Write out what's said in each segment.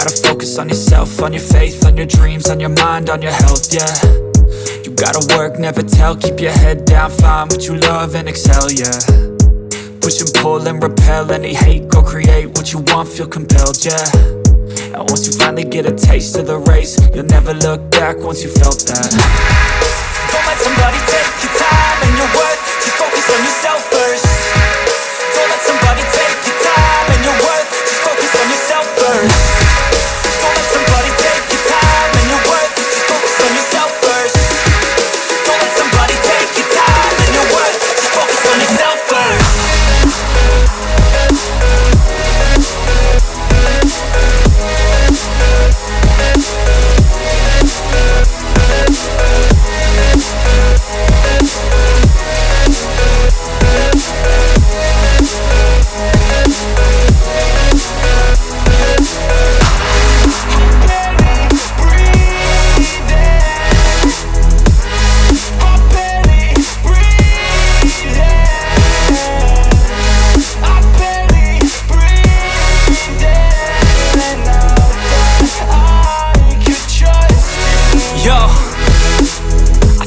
gotta focus on yourself, on your faith, on your dreams, on your mind, on your health, yeah. You gotta work, never tell, keep your head down, find what you love and excel, yeah. Push and pull and repel any hate, go create what you want, feel compelled, yeah. And once you finally get a taste of the race, you'll never look back once you felt that. Don't let somebody take your time and your worth, just focus on yourself first. Don't let somebody take your time and your worth, just focus on yourself first. Don't let somebody take your time and your worth, just focus on yourself first. Don't let somebody take your time and your worth, just focus on yourself first.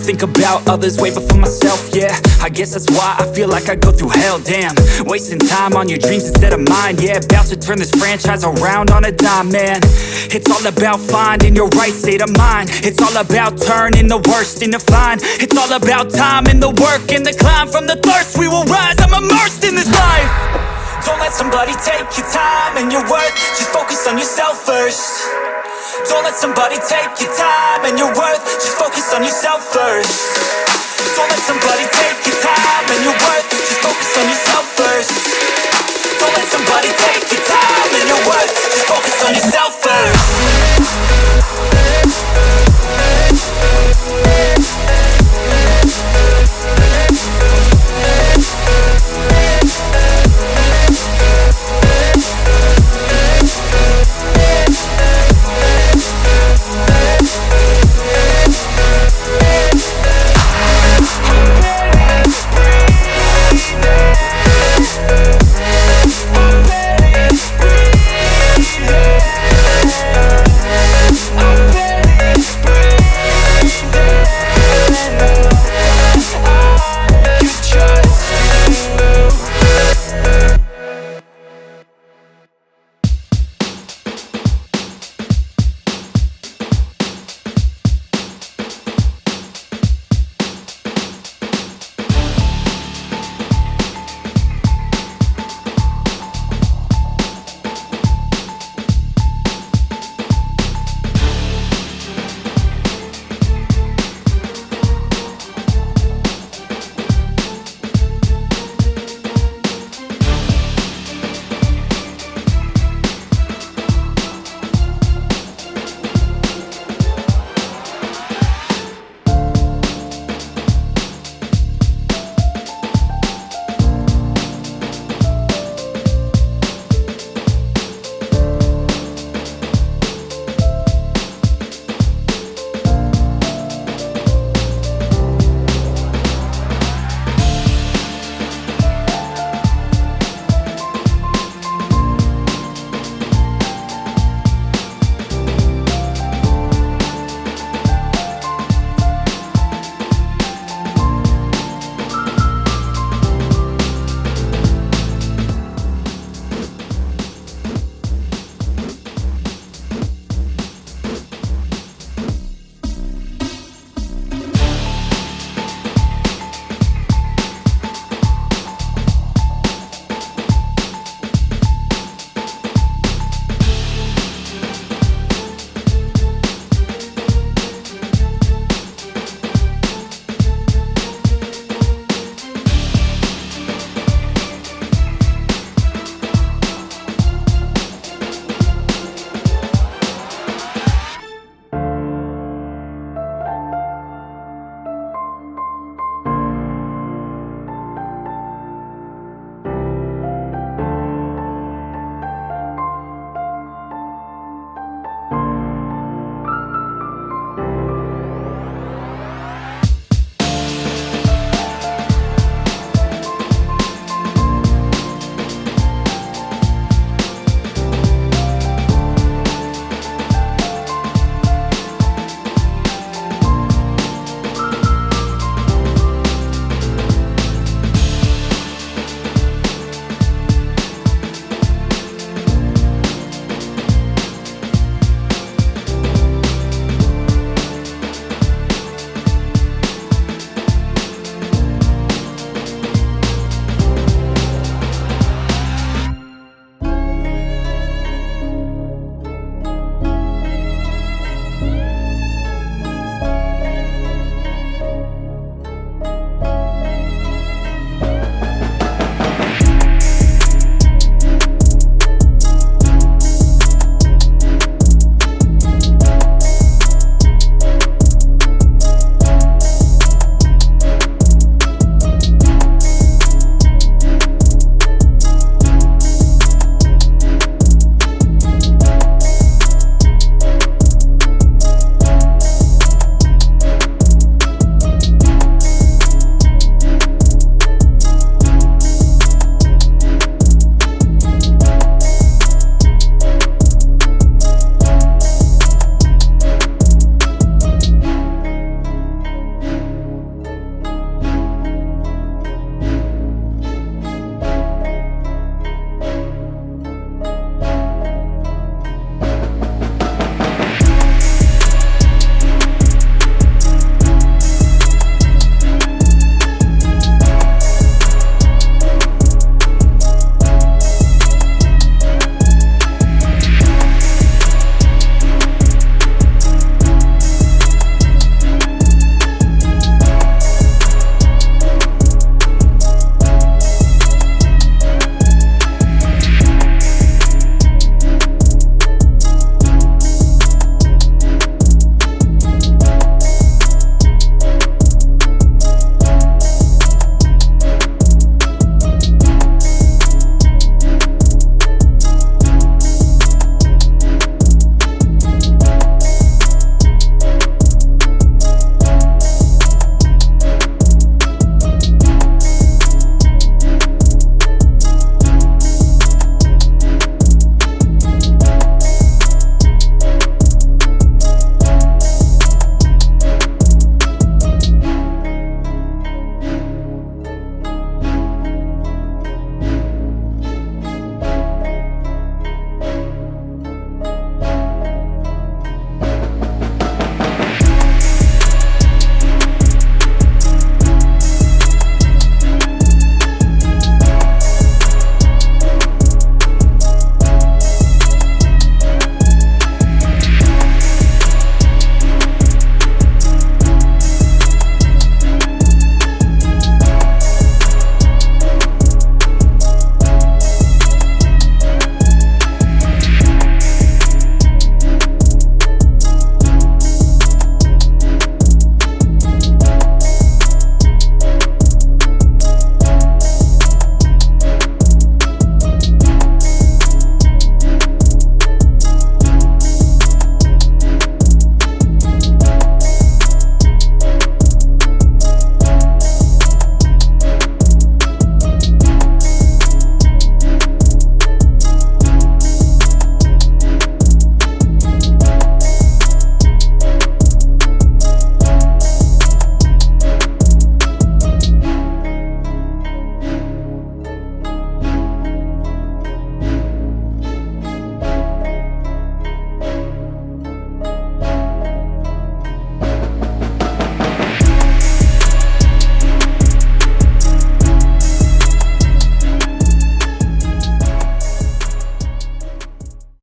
Think about others way before myself, yeah. I guess that's why I feel like I go through hell, damn. Wasting time on your dreams instead of mine, yeah. About to turn this franchise around on a dime, man. It's all about finding your right state of mind. It's all about turning the worst into fine. It's all about time and the work and the climb. From the thirst we will rise, I'm immersed in this life. Don't let somebody take your time and your worth, just focus on yourself first. Don't let somebody take your time and your worth, just focus on yourself first. Don't let somebody take your time and your worth, just focus on yourself first. Don't let somebody take your time and your worth, just focus on yourself first.